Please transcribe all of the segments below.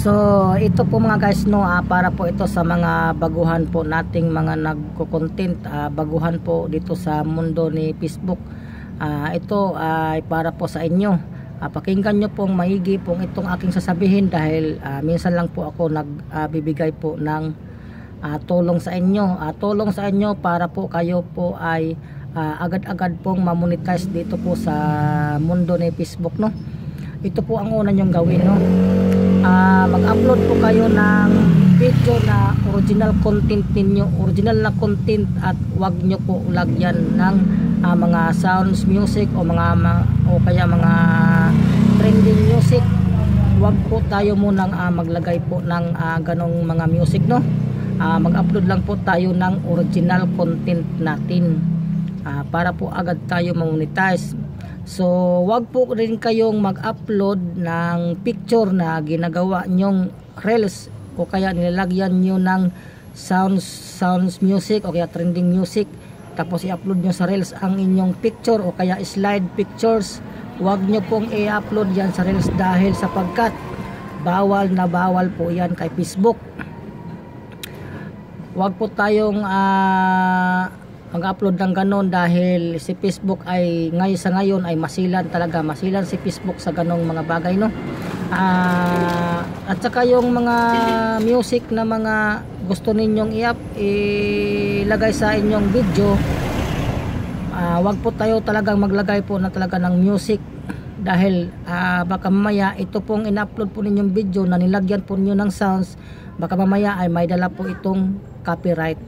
So ito po mga guys no, para po ito sa mga baguhan po nating mga nagko-content, baguhan po dito sa mundo ni Facebook. Ito ay para po sa inyo. Pakinggan nyo pong maigi pong itong aking sasabihin dahil minsan lang po ako nagbibigay po ng tulong sa inyo. Tulong sa inyo para po kayo po ay agad-agad pong mamonetize dito po sa mundo ni Facebook no. Ito po ang una nyong gawin no. Mag-upload po kayo ng video na original content ninyo, original na content, at wag nyo po lagyan ng mga sounds music o kaya mga trending music. Wag po tayo munang maglagay po ng ganong mga music no. Mag-upload lang po tayo ng original content natin para po agad tayo monetize. So wag po rin kayong mag-upload ng picture na ginagawa nyong reels o kaya nilalagyan nyo ng sounds music o kaya trending music, tapos i-upload nyo sa reels ang inyong picture o kaya slide pictures. Wag nyo pong i-upload yan sa reels dahil sapagkat bawal na bawal po yan kay Facebook. Wag po tayong mag-upload ng ganon dahil si Facebook ay sa ngayon ay masilan si Facebook sa ganong mga bagay no. At saka yung mga music na mga gusto ninyong ilagay sa inyong video, wag po tayo talagang maglagay po na talaga ng music dahil baka mamaya ito pong in-upload po ninyong video na nilagyan po niyo ng sounds, baka mamaya ay may dala po itong copyright.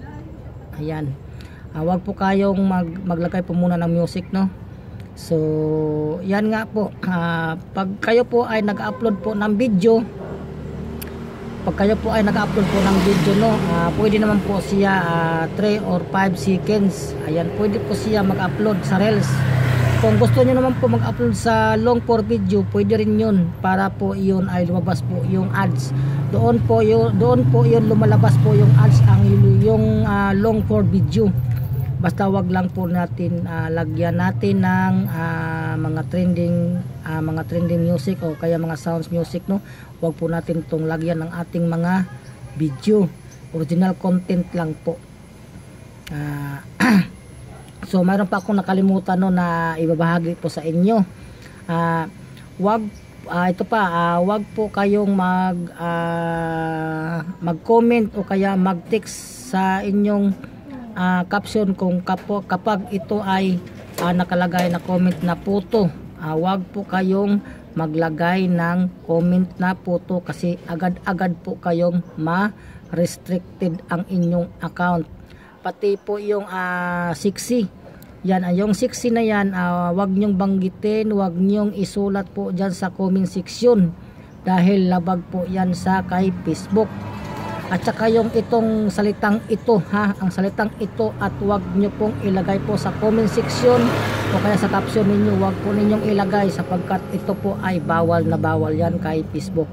Ayan. Wag po kayong maglagay po muna ng music no. So yan nga po, pag kayo po ay nag-upload po ng video, no, pwede naman po siya 3 or 5 seconds. Ayan, pwede po siya mag-upload sa reels. Kung gusto niyo naman po mag-upload sa long form video, pwede rin yun, para po yun ay lumabas po yung ads. Doon po yun lumalabas po yung ads, yung long form video. Basta wag lang po natin lagyan natin ng mga trending music o kaya mga sounds music no. Wag po natin itong lagyan ng ating mga video. Original content lang po. So mayroon pa akong nakalimutan no na ibabahagi po sa inyo. Wag po kayong mag-comment o kaya mag-text sa inyong caption kapag ito ay nakalagay na comment na photo. Wag po kayong maglagay ng comment na photo kasi agad-agad po kayong ma-restricted ang inyong account. Pati po yung sexy, yan, yung sexy na yan, wag nyong banggitin, wag nyong isulat po dyan sa comment section dahil labag po yan sa kay Facebook. At saka yung itong salitang ito ang salitang ito, at wag nyo pong ilagay po sa comment section o kaya sa caption ninyo, wag po ninyong ilagay sapagkat ito po ay bawal na bawal yan kay Facebook.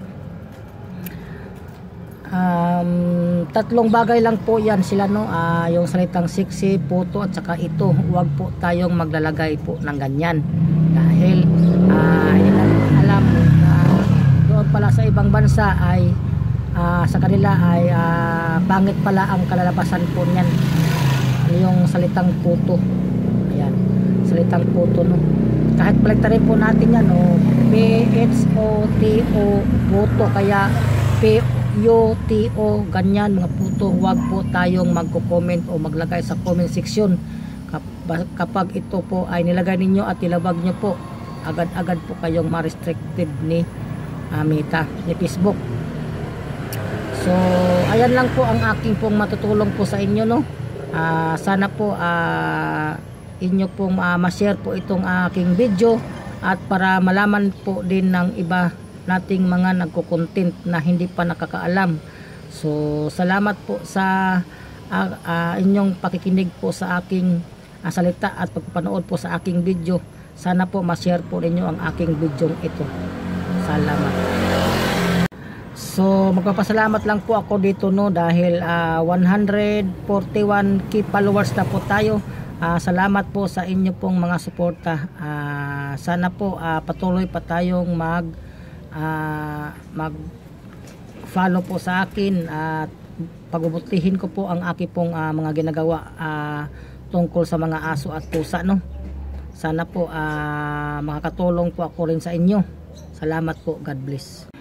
Tatlong bagay lang po yan sila no, yung salitang sexy, photo at saka ito. Wag po tayong maglalagay po ng ganyan dahil alam doon pala sa ibang bansa ay sa kanila ay pangit pala ang kalalabasan po niyan, yung salitang puto. Ayan, salitang puto no. Kahit paligtarin po natin yan no, P-H-O-T-O puto, kaya P-U-T-O ganyan mga puto. Huwag po tayong magko-comment o maglagay sa comment section. Kapag ito po ay nilagay ninyo at ilabag nyo po, agad-agad po kayong ma-restricted ni Meta, ni Facebook. So ayan lang po ang aking pong matutulong po sa inyo no. Sana po inyo pong ma-share po itong aking video at para malaman po din ng iba nating mga nagko-content na hindi pa nakakaalam. So salamat po sa inyong pakikinig po sa aking salita at pagpapanood po sa aking video. Sana po ma-share po ninyo ang aking video ito. Salamat. So magpapasalamat lang po ako dito no dahil 141k followers na po tayo. Salamat po sa inyo pong mga suporta. Sana po patuloy pa tayong follow po sa akin at pagbubutihin ko po ang aking pong mga ginagawa tungkol sa mga aso at pusa, no. Sana po makakatulong po ako rin sa inyo. Salamat po. God bless.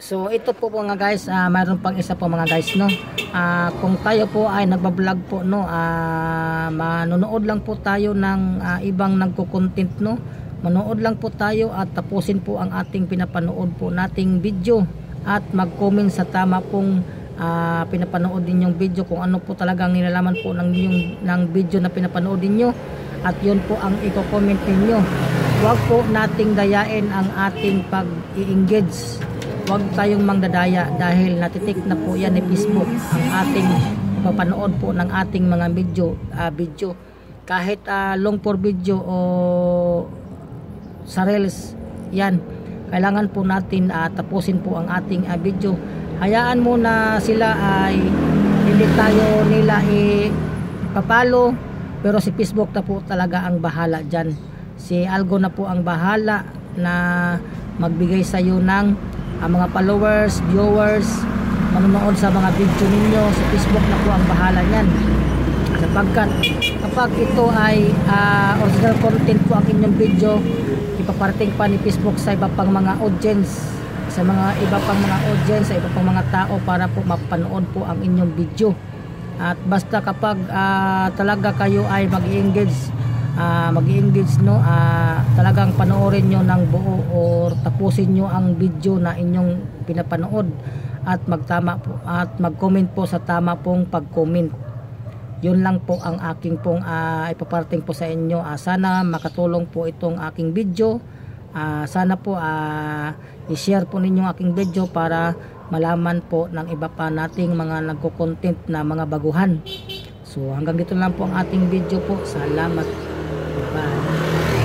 So ito po mga guys, mayroon pang isa po mga guys, no. Kung tayo po ay nagbablog po, no, manonood lang po tayo ng ibang nagko-content, no. Manood lang po tayo at tapusin po ang ating pinapanood po nating video at mag-comment sa tama pong pinapanood ninyong video, kung ano po talagang nilalaman po ng video na pinapanood niyo, at yun po ang i-comment ninyo. Huwag po nating dayain ang ating pag-i-engage. Huwag tayong mangdadaya dahil natitik na po yan ni Facebook ang ating papanood po ng ating mga video. Kahit long for video o sa reels, yan, kailangan po natin tapusin po ang ating video. Hayaan muna sila ay hindi tayo nila ipapalo, pero si Facebook na po talaga ang bahala dyan. Si Algo na po ang bahala na magbigay sa iyo ng mga followers, viewers, manonood sa mga video ninyo. Si Facebook na po ang bahala niyan, sapagkat kapag ito ay original content po ang inyong video, ipaparating pa ni Facebook sa iba pang mga audience, sa iba pang mga tao para po mapanood po ang inyong video. At basta kapag talaga kayo ay mag-i-engage, no, talagang panoorin nyo ng buo or tapusin nyo ang video na inyong pinapanood at mag-comment po sa tama pong pag-comment. Yun lang po ang aking pong ipaparating po sa inyo. Sana makatulong po itong aking video. Sana po i-share po ninyo ang aking video para malaman po ng iba pa nating mga nagko-content na mga baguhan. So hanggang dito lang po ang ating video po. Salamat. Bye.